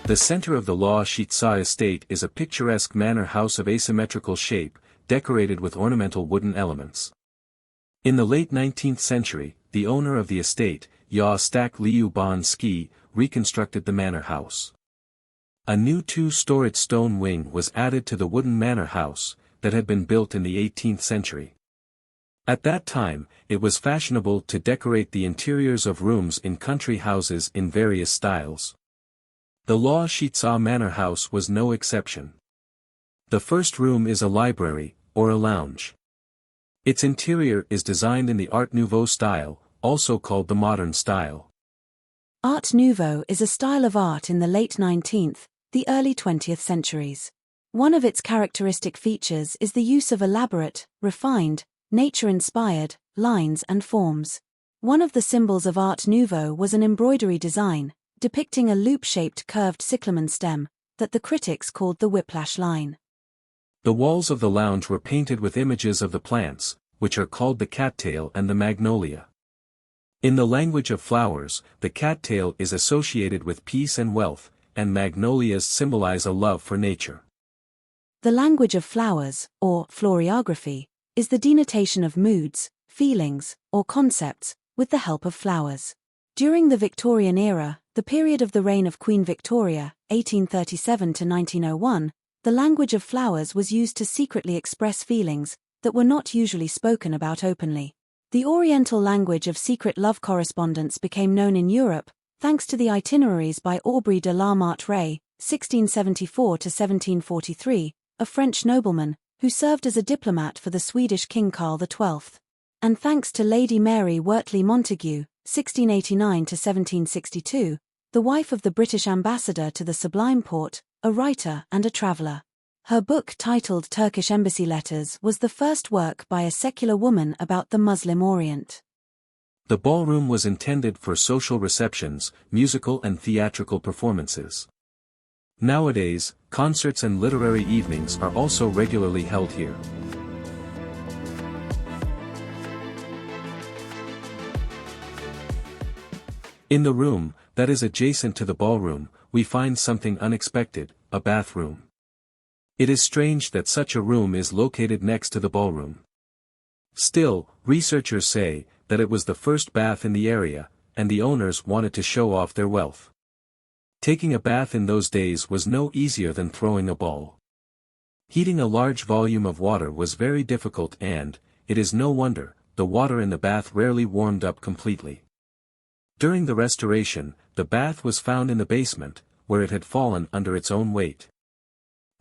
The center of the La Chita estate is a picturesque manor house of asymmetrical shape, decorated with ornamental wooden elements. In the late 19th century, the owner of the estate, Ya Stak Liu Bon Ski, reconstructed the manor house. A new two-storied stone wing was added to the wooden manor house, that had been built in the 18th century. At that time, it was fashionable to decorate the interiors of rooms in country houses in various styles. The La Chita Manor House was no exception. The first room is a library, or a lounge. Its interior is designed in the Art Nouveau style, also called the modern style. Art Nouveau is a style of art in the late 19th, the early 20th centuries. One of its characteristic features is the use of elaborate, refined, nature-inspired lines and forms. One of the symbols of Art Nouveau was an embroidery design, depicting a loop-shaped curved cyclamen stem, that the critics called the whiplash line. The walls of the lounge were painted with images of the plants, which are called the cattail and the magnolia. In the language of flowers, the cattail is associated with peace and wealth, and magnolias symbolize a love for nature. The language of flowers, or floriography, is the denotation of moods, feelings, or concepts, with the help of flowers. During the Victorian era, the period of the reign of Queen Victoria, 1837 to 1901, the language of flowers was used to secretly express feelings that were not usually spoken about openly. The Oriental language of secret love correspondence became known in Europe, thanks to the itineraries by Aubry de la Martre, 1674 to 1743, a French nobleman, who served as a diplomat for the Swedish King Carl XII. And thanks to Lady Mary Wortley Montagu, 1689 to 1762, the wife of the British ambassador to the Sublime Porte, a writer and a traveller. Her book titled Turkish Embassy Letters was the first work by a secular woman about the Muslim Orient. The ballroom was intended for social receptions, musical and theatrical performances. Nowadays, concerts and literary evenings are also regularly held here. In the room, that is adjacent to the ballroom, we find something unexpected, a bathroom. It is strange that such a room is located next to the ballroom. Still, researchers say that it was the first bath in the area, and the owners wanted to show off their wealth. Taking a bath in those days was no easier than throwing a ball. Heating a large volume of water was very difficult and, it is no wonder, the water in the bath rarely warmed up completely. During the restoration, the bath was found in the basement, where it had fallen under its own weight.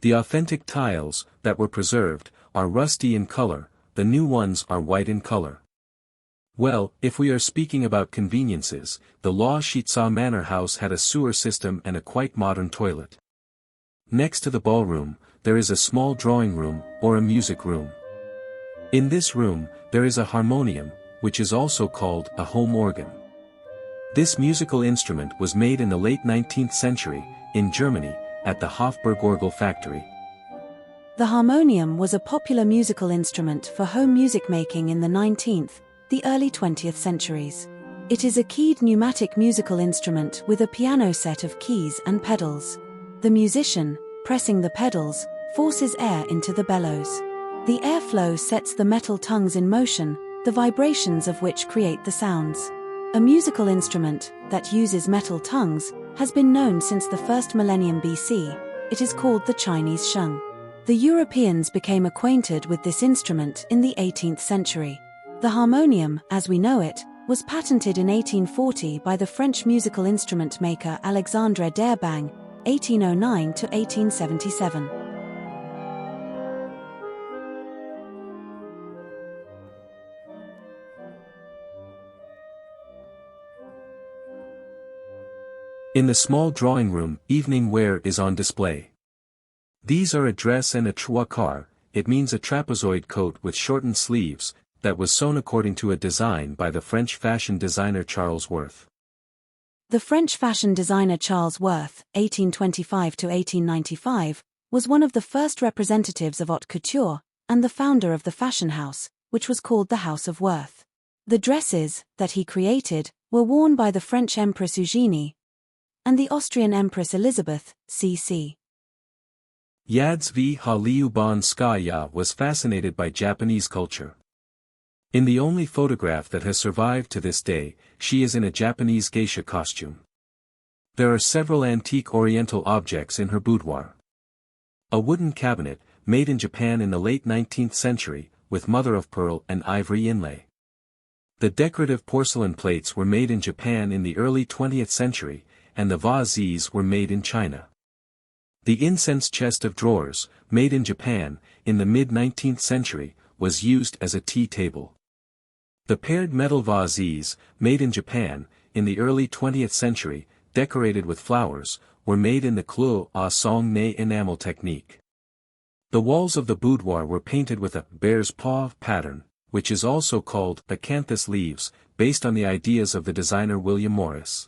The authentic tiles, that were preserved, are rusty in color, the new ones are white in color. Well, if we are speaking about conveniences, the La Chita Manor House had a sewer system and a quite modern toilet. Next to the ballroom, there is a small drawing room, or a music room. In this room, there is a harmonium, which is also called a home organ. This musical instrument was made in the late 19th century, in Germany, at the Hofburg factory. The harmonium was a popular musical instrument for home music making in the 19th, the early 20th centuries. It is a keyed pneumatic musical instrument with a piano set of keys and pedals. The musician, pressing the pedals, forces air into the bellows. The airflow sets the metal tongues in motion, the vibrations of which create the sounds. A musical instrument that uses metal tongues has been known since the first millennium BC. It is called the Chinese sheng. The Europeans became acquainted with this instrument in the 18th century. The harmonium, as we know it, was patented in 1840 by the French musical instrument maker Alexandre d'Herbang, 1809 to 1877. In the small drawing room, evening wear is on display. These are a dress and a trois-quarts, it means a trapezoid coat with shortened sleeves, that was sewn according to a design by the French fashion designer Charles Worth. The French fashion designer Charles Worth, 1825 to 1895, was one of the first representatives of haute couture, and the founder of the fashion house, which was called the House of Worth. The dresses, that he created, were worn by the French Empress Eugénie. and the Austrian Empress Elizabeth, c.c. Jadwiga Liubanskaya was fascinated by Japanese culture. In the only photograph that has survived to this day, she is in a Japanese geisha costume. There are several antique Oriental objects in her boudoir. A wooden cabinet, made in Japan in the late 19th century, with mother-of-pearl and ivory inlay. The decorative porcelain plates were made in Japan in the early 20th century, and the vases were made in China. The incense chest of drawers, made in Japan, in the mid-19th century, was used as a tea table. The paired metal vases, made in Japan, in the early 20th century, decorated with flowers, were made in the Klo a Song Ne enamel technique. The walls of the boudoir were painted with a bear's paw pattern, which is also called acanthus leaves, based on the ideas of the designer William Morris.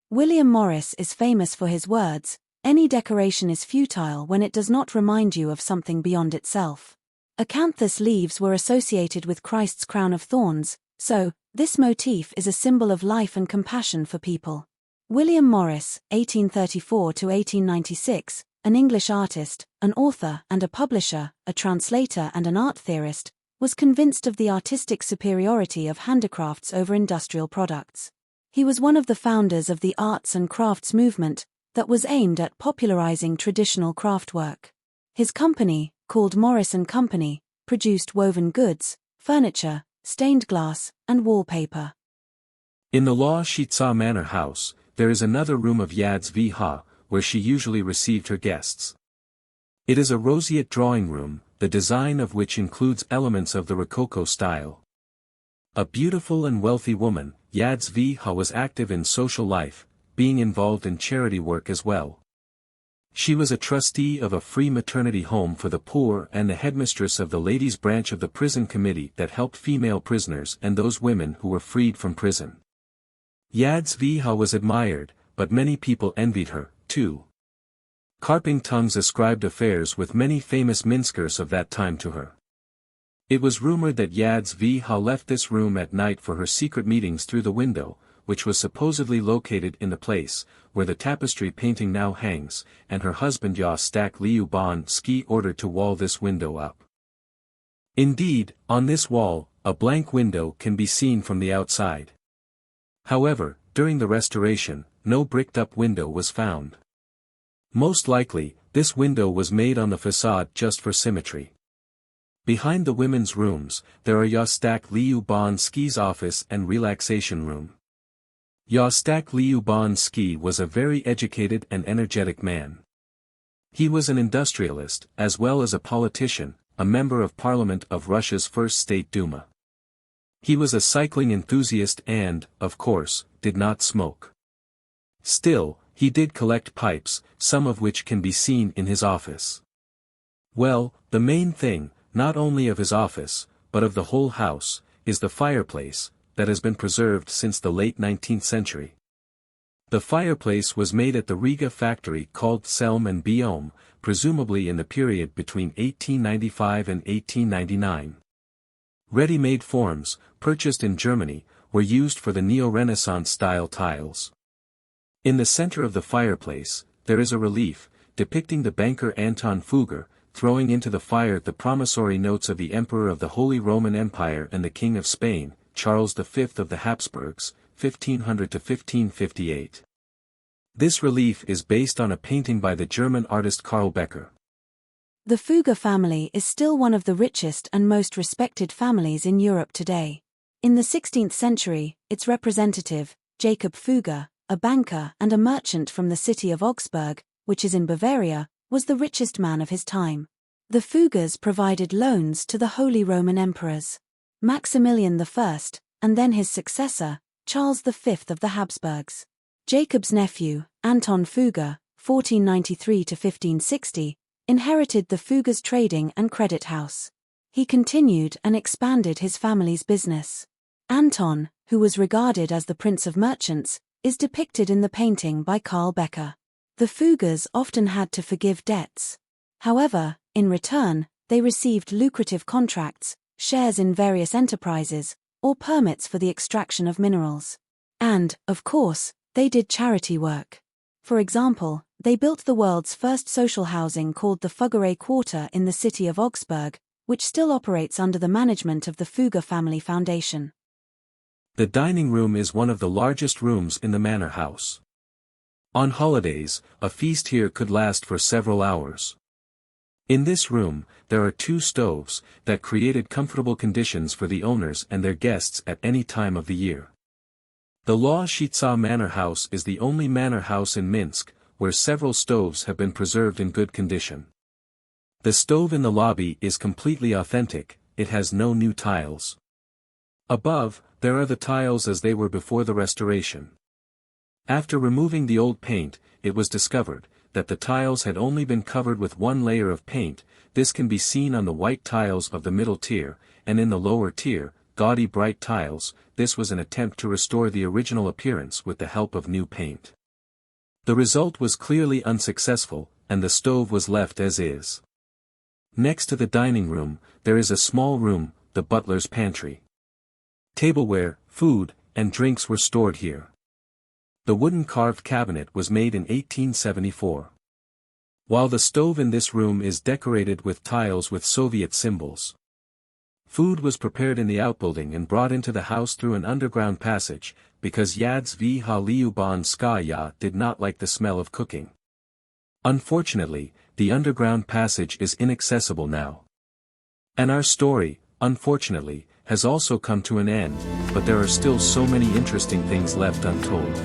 William Morris is famous for his words, "Any decoration is futile when it does not remind you of something beyond itself." Acanthus leaves were associated with Christ's crown of thorns, so, this motif is a symbol of life and compassion for people. William Morris, 1834–1896, an English artist, an author and a publisher, a translator and an art theorist, was convinced of the artistic superiority of handicrafts over industrial products. He was one of the founders of the arts and crafts movement that was aimed at popularizing traditional craftwork. His company, called Morris & Company, produced woven goods, furniture, stained glass, and wallpaper. In the La Chitsa Manor House, there is another room of Jadwiga, where she usually received her guests. It is a roseate drawing room, the design of which includes elements of the Rococo style. A beautiful and wealthy woman, Jadwiga was active in social life, being involved in charity work as well. She was a trustee of a free maternity home for the poor and the headmistress of the ladies' branch of the prison committee that helped female prisoners and those women who were freed from prison. Jadwiga was admired, but many people envied her, too. Carping tongues ascribed affairs with many famous minskers of that time to her. It was rumored that Jadwiga left this room at night for her secret meetings through the window, which was supposedly located in the place where the tapestry painting now hangs, and her husband Jostak Liubanski ordered to wall this window up. Indeed, on this wall, a blank window can be seen from the outside. However, during the restoration, no bricked-up window was found. Most likely, this window was made on the facade just for symmetry. Behind the women's rooms, there are Jostak Liubanski's office and relaxation room. Jostak Liubanski was a very educated and energetic man. He was an industrialist, as well as a politician, a member of parliament of Russia's First State Duma. He was a cycling enthusiast and, of course, did not smoke. Still, he did collect pipes, some of which can be seen in his office. Well, the main thing, not only of his office, but of the whole house, is the fireplace, that has been preserved since the late 19th century. The fireplace was made at the Riga factory called Selm and Biom, presumably in the period between 1895 and 1899. Ready-made forms, purchased in Germany, were used for the Neo-Renaissance style tiles. In the center of the fireplace, there is a relief, depicting the banker Anton Fugger, throwing into the fire the promissory notes of the Emperor of the Holy Roman Empire and the King of Spain, Charles V of the Habsburgs, 1500–1558. This relief is based on a painting by the German artist Karl Becker. The Fugger family is still one of the richest and most respected families in Europe today. In the 16th century, its representative, Jacob Fugger, a banker and a merchant from the city of Augsburg, which is in Bavaria, was the richest man of his time. The Fuggers provided loans to the Holy Roman Emperors, Maximilian I, and then his successor, Charles V of the Habsburgs. Jacob's nephew, Anton Fugger, 1493–1560, inherited the Fuggers' trading and credit house. He continued and expanded his family's business. Anton, who was regarded as the Prince of Merchants, is depicted in the painting by Karl Becker. The Fuggers often had to forgive debts. However, in return, they received lucrative contracts, shares in various enterprises, or permits for the extraction of minerals. And, of course, They did charity work. For example, they built the world's first social housing called the Fugger Quarter in the city of Augsburg, which still operates under the management of the Fugger Family Foundation. The dining room is one of the largest rooms in the manor house. On holidays, a feast here could last for several hours. In this room, there are 2 stoves that created comfortable conditions for the owners and their guests at any time of the year. The Loszyca Manor House is the only manor house in Minsk where several stoves have been preserved in good condition. The stove in the lobby is completely authentic, it has no new tiles. Above, there are the tiles as they were before the restoration. After removing the old paint, it was discovered that the tiles had only been covered with 1 layer of paint. This can be seen on the white tiles of the middle tier, and in the lower tier, gaudy bright tiles. This was an attempt to restore the original appearance with the help of new paint. The result was clearly unsuccessful, and the stove was left as is. Next to the dining room, there is a small room, the butler's pantry. Tableware, food, and drinks were stored here. The wooden carved cabinet was made in 1874. While the stove in this room is decorated with tiles with Soviet symbols. Food was prepared in the outbuilding and brought into the house through an underground passage, because Yadzvi Lyubanskaya did not like the smell of cooking. Unfortunately, the underground passage is inaccessible now. And our story, unfortunately, has also come to an end, but there are still so many interesting things left untold.